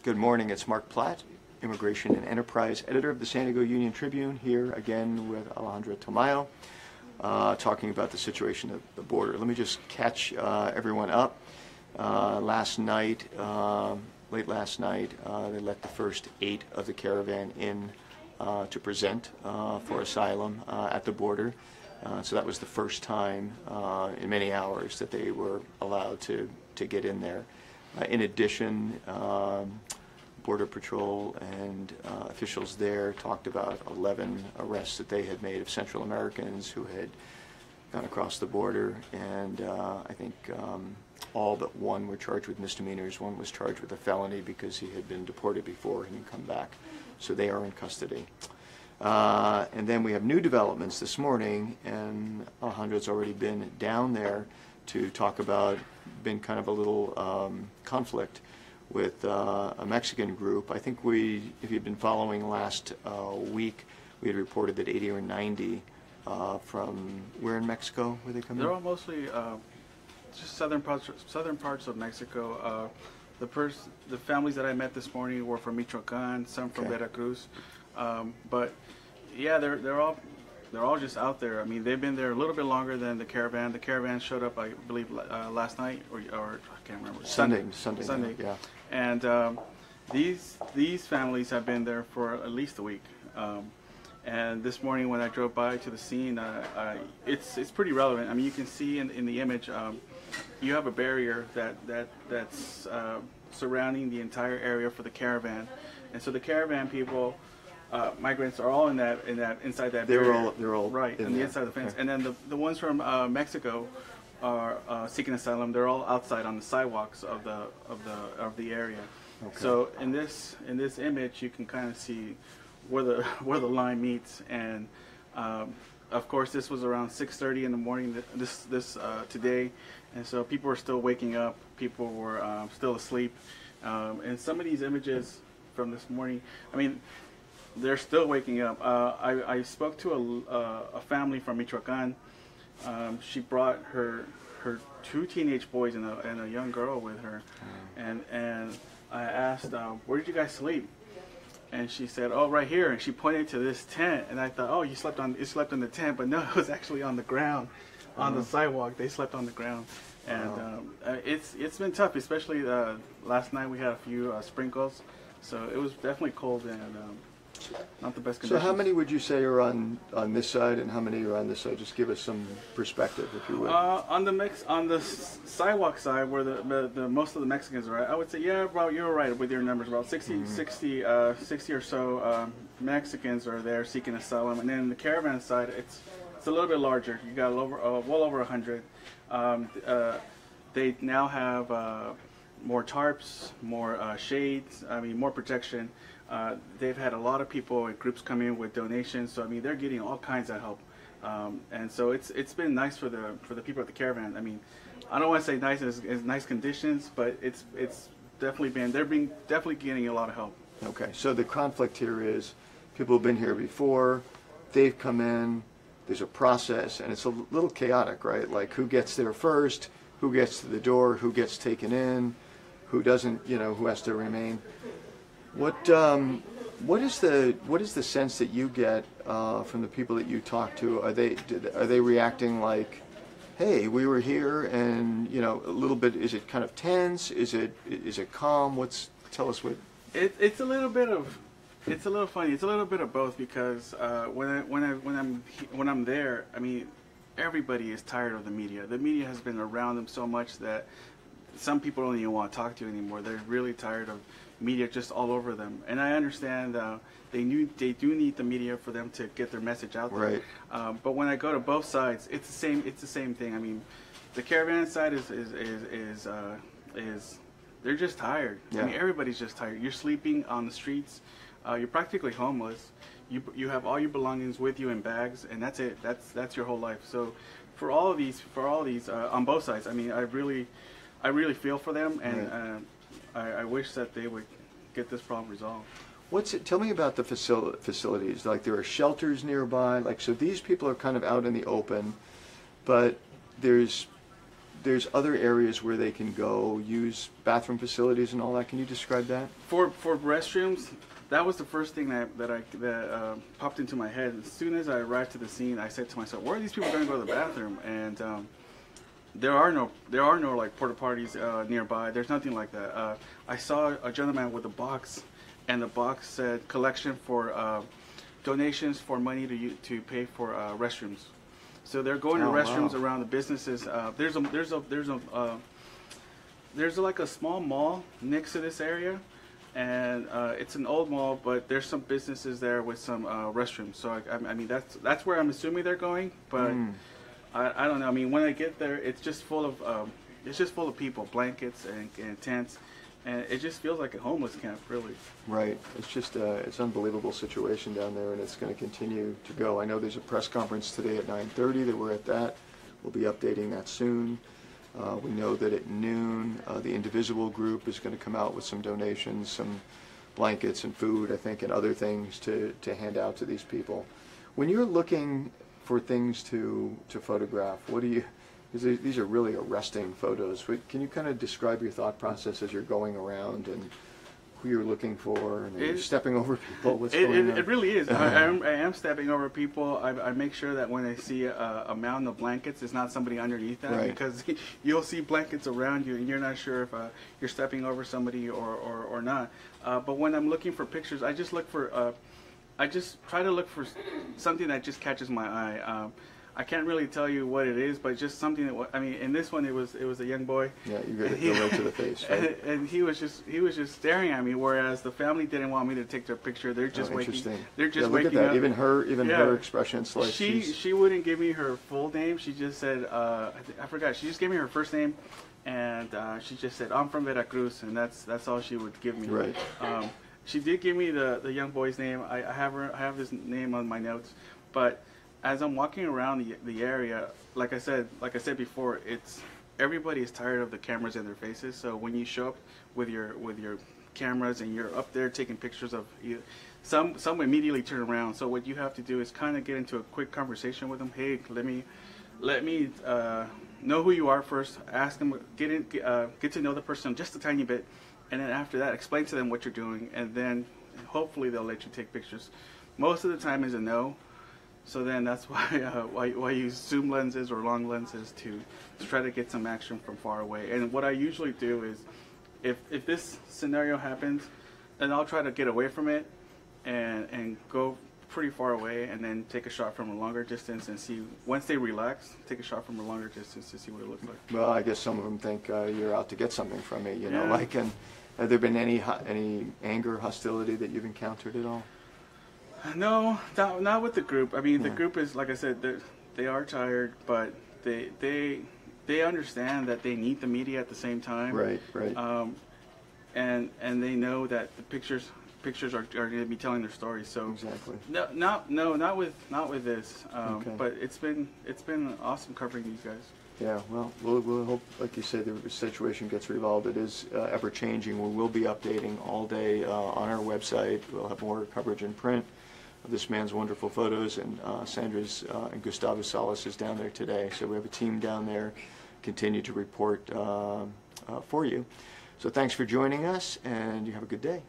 Good morning, it's Mark Platt, Immigration and Enterprise Editor of the San Diego Union-Tribune, here again with Alejandra Tamayo, talking about the situation at the border. Let me just catch everyone up. Last night, late last night, they let the first 8 of the caravan in to present for asylum at the border. So that was the first time in many hours that they were allowed to get in there. In addition, Border Patrol and officials there talked about 11 arrests that they had made of Central Americans who had gone across the border, and I think all but one were charged with misdemeanors. One was charged with a felony because he had been deported before and come back. So they are in custody. And then we have new developments this morning, and Alejandra's already been down there to talk about, been kind of a little conflict with a Mexican group. I think if you've been following last week, we had reported that 80 or 90 from where in Mexico were they coming? They're all mostly just southern parts of Mexico. The families that I met this morning were from Michoacan, some from Veracruz, but yeah, they're all just out there. I mean, they've been there a little bit longer than the caravan. The caravan showed up, I believe, last night or I can't remember. Sunday. Yeah. And these families have been there for at least a week. And this morning when I drove by to the scene, it's pretty relevant. I mean, you can see in the image, you have a barrier that's surrounding the entire area for the caravan, and so the caravan people, migrants, are all inside that barrier. They're all right on the inside of the fence. Okay. And then the ones from Mexico are seeking asylum. They're all outside on the sidewalks of the area. Okay. So in this image, you can kind of see where the line meets, and of course this was around 6:30 in the morning today, and so people were still waking up. People were still asleep, and some of these images from this morning, I mean, they're still waking up. I spoke to a family from Michoacan. She brought her 2 teenage boys and a young girl with her, and I asked, where did you guys sleep? And she said, oh, right here. And she pointed to this tent, and I thought, oh, you slept in the tent, but no, it was actually on the ground, on the sidewalk. They slept on the ground, and it's been tough, especially last night we had a few sprinkles, so it was definitely cold and not the best conditions. So how many would you say are on this side, and how many are on this side? Just give us some perspective, if you would. On the sidewalk side, where the most of the Mexicans are, I would say, yeah, well, you're right with your numbers. About 60 or so Mexicans are there seeking asylum, and then the caravan side, it's a little bit larger. You got well over 100. They now have more tarps, more shades. I mean, more protection. They've had a lot of people and groups come in with donations, so I mean they're getting all kinds of help, and so it's been nice for the people at the caravan. I mean, I don't want to say nice as nice conditions, but it's definitely definitely getting a lot of help. Okay, so the conflict here is people have been here before, they've come in, there's a process, and it's a little chaotic, right? Like who gets there first, who gets to the door, who gets taken in, who doesn't, who has to remain. What is the sense that you get from the people that you talk to? Are they reacting like, hey, we were here, and a little bit? Is it kind of tense? Is it calm? Tell us what. It's a little bit of. It's a little funny. It's a little bit of both, because when I'm there, I mean, everybody is tired of the media. The media has been around them so much that some people don't even want to talk to you anymore. They're really tired of media just all over them, and I understand they do need the media for them to get their message out there. Right. But when I go to both sides, it's the same thing. I mean, the caravan side is they're just tired. Yeah. I mean, everybody's just tired. You're sleeping on the streets. You're practically homeless. You have all your belongings with you in bags, and that's it. That's your whole life. So for all these on both sides, I mean, I really feel for them, and right. I wish that they would get this problem resolved. Tell me about the facilities. Like, there are shelters nearby. Like, so these people are kind of out in the open, but there's there's other areas where they can go use bathroom facilities and all that. Can you describe that? For restrooms, that was the first thing that popped into my head. As soon as I arrived to the scene, I said to myself, "Where are these people going to go to the bathroom?" And there are no like porta potties nearby. There's nothing like that. I saw a gentleman with a box, and the box said collection for donations for money to pay for restrooms. So they're going to restrooms around the businesses. There's like a small mall next to this area, and it's an old mall, but there's some businesses there with some restrooms. So I mean that's where I'm assuming they're going, but I don't know. I mean, when I get there, it's just full of people, blankets and tents, and it just feels like a homeless camp, really. Right. It's just it's an unbelievable situation down there, and it's going to continue to go. I know there's a press conference today at 9:30 that we're at that. We'll be updating that soon. We know that at noon, the Indivisible group is going to come out with some donations, some blankets and food, I think, and other things to hand out to these people. When you're looking for things to photograph, what do you? These are really arresting photos. Can you kind of describe your thought process as you're going around and who you're looking for and you're stepping over people? What's going on? It really is. I am stepping over people. I make sure that when I see a mountain of blankets, it's not somebody underneath that, right. Because you'll see blankets around you and you're not sure if you're stepping over somebody or not. But when I'm looking for pictures, I just try to look for something that just catches my eye. I can't really tell you what it is, but just something that, I mean, in this one it was a young boy. Yeah, you go right to the face, right? And he was just staring at me, whereas the family didn't want me to take their picture. They're just waking. They're just waking up. Even her expression, it's like she wouldn't give me her full name. She just said I forgot. She just gave me her first name, and she just said, "I'm from Veracruz," and that's all she would give me. Right. She did give me the young boy's name. I have his name on my notes, but as I'm walking around the area, like I said before, everybody is tired of the cameras in their faces. So when you show up with your cameras and you're up there taking pictures of you, some immediately turn around. So what you have to do is kind of get into a quick conversation with them. Hey, let me know who you are first. Ask them, get to know the person just a tiny bit, and then after that, explain to them what you're doing, and then hopefully they'll let you take pictures. Most of the time is a no. So then that's why I use zoom lenses or long lenses to try to get some action from far away. And what I usually do is, if this scenario happens, then I'll try to get away from it and go pretty far away, and then take a shot from a longer distance and see. Once they relax, take a shot from a longer distance to see what it looks like. Well, I guess some of them think you're out to get something from me. You know, Yeah. like, and have there been any anger, hostility that you've encountered at all? No, not with the group. I mean, the group is, like I said, they are tired, but they understand that they need the media at the same time. Right. And they know that the pictures are going to be telling their story. So exactly. Not with this. Okay. But it's been awesome covering these guys. Yeah, well, we'll hope, like you said, the situation gets resolved. It is ever changing. We will be updating all day on our website. We'll have more coverage in print of this man's wonderful photos, and Sandra's and Gustavo Salas is down there today. So we have a team down there, continue to report for you. So thanks for joining us, and you have a good day.